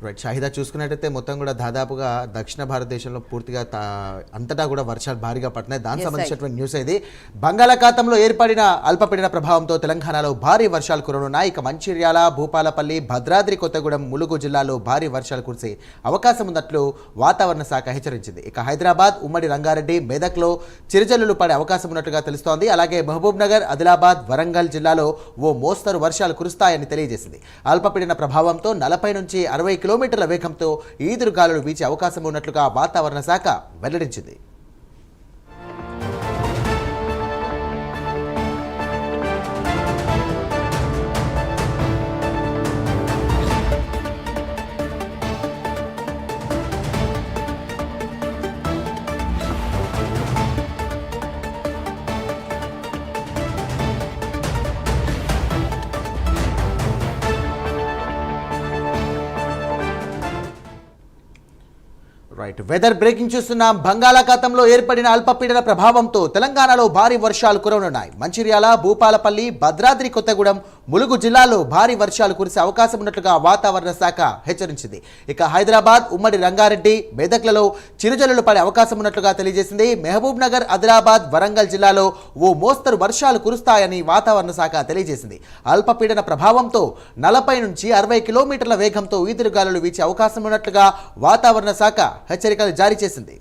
Right Shahida చూసుకున్నట్టయితే మొత్తం కూడా దాదాపుగా దక్షిణ భారతదేశంలో పూర్తిగా అంతటా కూడా వర్షాలు భారీగా పడుతున్నాయి. దానికి సంబంధించినటువంటి న్యూస్ ఇది. బంగాళాఖాతంలో ఏర్పడిన అల్పపీడన ప్రభావంతో తెలంగాణలో భారీ వర్షాలు కురనున్నాయి. ఇక మంచిర్యాల, భూపాలపల్లి, భద్రాద్రి కొత్తగూడెం, ములుగు జిల్లాలో భారీ వర్షాలు కురిసే అవకాశం ఉన్నట్లు వాతావరణ శాఖ హెచ్చరించింది. ఇక హైదరాబాద్, ఉమ్మడి రంగారెడ్డి, మెదక్లో చిరుజల్లులు పడే అవకాశం ఉన్నట్లుగా తెలుస్తోంది. అలాగే మహబూబ్ నగర్, ఆదిలాబాద్, వరంగల్ జిల్లాలో ఓ మోస్తరు వర్షాలు కురుస్తాయని తెలియజేసింది. అల్పపీడన ప్రభావంతో 40 నుంచి 60 కిలోమీటర్ల వేగంతో ఈదురుగాలులు వీచే అవకాశం ఉన్నట్లుగా వాతావరణ శాఖ వెల్లడించింది. రైట్ వెదర్ బ్రేకింగ్ చూస్తున్నాం. బంగాళాఖాతంలో ఏర్పడిన అల్పపీడన ప్రభావంతో తెలంగాణలో భారీ వర్షాలు కురవనున్నాయి. మంచిర్యాల, భూపాలపల్లి, భద్రాద్రి కొత్తగూడెం, ములుగు జిల్లాలో భారీ వర్షాలు కురిసే అవకాశం ఉన్నట్లుగా వాతావరణ శాఖ హెచ్చరించింది. ఇక హైదరాబాద్, ఉమ్మడి రంగారెడ్డి, మెదక్లలో చిరుజల్లులు పడే అవకాశం ఉన్నట్లుగా తెలియజేసింది. మహబూబ్ నగర్, ఆదిలాబాద్, వరంగల్ జిల్లాలో ఓ మోస్తరు వర్షాలు కురుస్తాయని వాతావరణ శాఖ తెలియజేసింది. అల్పపీడన ప్రభావంతో 40 నుంచి 60 కిలోమీటర్ల వేగంతో ఈదురుగాలులు వీచే అవకాశం ఉన్నట్లుగా వాతావరణ శాఖ హెచ్చరికలు జారీ చేసింది.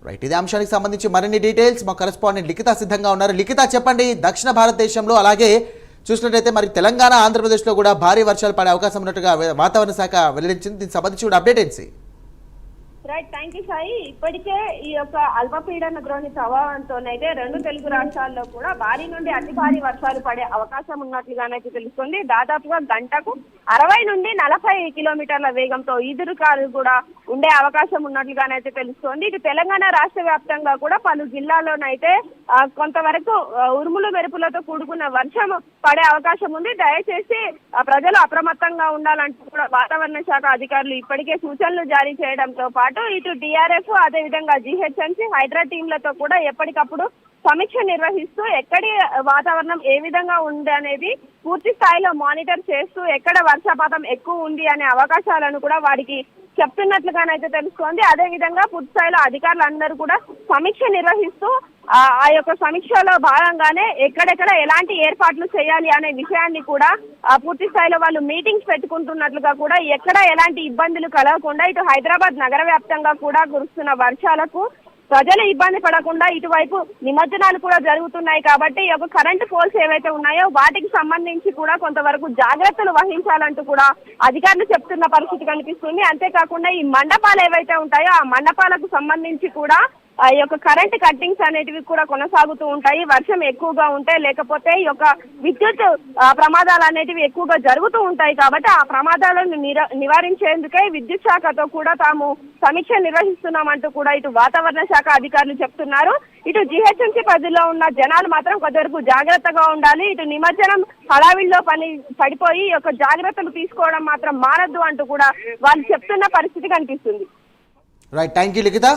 రైట్ ఇదే అంశానికి సంబంధించి మరిన్ని డీటెయిల్స్ మా కరెస్పాండెంట్ లిఖిత సిద్ధంగా ఉన్నారు. లిఖిత చెప్పండి, దక్షిణ భారతదేశంలో అలాగే చూసినట్లయితే మరి తెలంగాణ, ఆంధ్రప్రదేశ్లో కూడా భారీ వర్షాలు పడే అవకాశం ఉన్నట్టుగా వాతావరణ శాఖ వెల్లడించింది. దీనికి సంబంధించి కూడా అప్డేట్ ఏంటి? Right, thank you Sai. ఇప్పటికే ఈ యొక్క అల్పపీడన ద్రోణి ప్రభావంతోనైతే 2 తెలుగు రాష్ట్రాల్లో కూడా భారీ నుండి అతి భారీ వర్షాలు పడే అవకాశం ఉన్నట్లుగానైతే తెలుస్తుంది. దాదాపుగా గంటకు 60 నుండి 40 కిలోమీటర్ల వేగంతో ఈదురుగాలు కూడా ఉండే అవకాశం ఉన్నట్లుగానైతే తెలుస్తోంది. ఇటు తెలంగాణ రాష్ట్ర వ్యాప్తంగా కూడా పలు జిల్లాల్లోనైతే కొంతవరకు ఉరుములు మెరుపులతో కూడుకున్న వర్షం పడే అవకాశం ఉంది. దయచేసి ప్రజలు అప్రమత్తంగా ఉండాలంటూ కూడా వాతావరణ శాఖ అధికారులు ఇప్పటికే సూచనలు జారీ చేయడంతో పాటు ఇటు డిఆర్ఎఫ్, అదే విధంగా జిహెచ్ఎంసీ, హైడ్రా టీంలతో కూడా ఎప్పటికప్పుడు సమీక్ష నిర్వహిస్తూ ఎక్కడి వాతావరణం ఏ విధంగా ఉంది అనేది పూర్తి స్థాయిలో మానిటర్ చేస్తూ ఎక్కడ వర్షపాతం ఎక్కువ ఉంది అనే అవకాశాలను కూడా వారికి చెప్తున్నట్లుగానైతే తెలుస్తోంది. అదే విధంగా పూర్తి స్థాయిలో అధికారులందరూ కూడా సమీక్ష నిర్వహిస్తూ ఆ యొక్క సమీక్షలో భాగంగానే ఎక్కడెక్కడ ఎలాంటి ఏర్పాట్లు చేయాలి అనే విషయాన్ని కూడా పూర్తి స్థాయిలో వాళ్ళు మీటింగ్స్ పెట్టుకుంటున్నట్లుగా కూడా ఎక్కడ ఎలాంటి ఇబ్బందులు కలగకుండా ఇటు హైదరాబాద్ నగర వ్యాప్తంగా కూడా కురుస్తున్న వర్షాలకు ప్రజలు ఇబ్బంది పడకుండా ఇటువైపు నిమజ్జనాలు కూడా జరుగుతున్నాయి. కాబట్టి ఈ యొక్క కరెంటు పోల్స్ ఏవైతే ఉన్నాయో వాటికి సంబంధించి కూడా కొంతవరకు జాగ్రత్తలు వహించాలంటూ కూడా అధికారులు చెప్తున్న పరిస్థితి కనిపిస్తుంది. అంతేకాకుండా ఈ మండపాలు ఏవైతే ఉంటాయో ఆ మండపాలకు సంబంధించి కూడా ఈ యొక్క కరెంట్ కట్టింగ్స్ అనేటివి కూడా కొనసాగుతూ ఉంటాయి. వర్షం ఎక్కువగా ఉంటే లేకపోతే ఈ యొక్క విద్యుత్ ప్రమాదాలు అనేటివి ఎక్కువగా జరుగుతూ ఉంటాయి. కాబట్టి ఆ ప్రమాదాలను నివారించేందుకే విద్యుత్ శాఖతో కూడా తాము సమీక్ష నిర్వహిస్తున్నామంటూ కూడా ఇటు వాతావరణ శాఖ అధికారులు చెప్తున్నారు. ఇటు జిహెచ్ఎంసీ పరిధిలో ఉన్న జనాలు మాత్రం కొంతవరకు జాగ్రత్తగా ఉండాలి. ఇటు నిమజ్జనం హడావిడిలో పడిపోయి ఈ యొక్క జాగ్రత్తలు తీసుకోవడం మాత్రం మానద్దు అంటూ కూడా వాళ్ళు చెప్తున్న పరిస్థితి కనిపిస్తుంది. Right, thank you Likhita.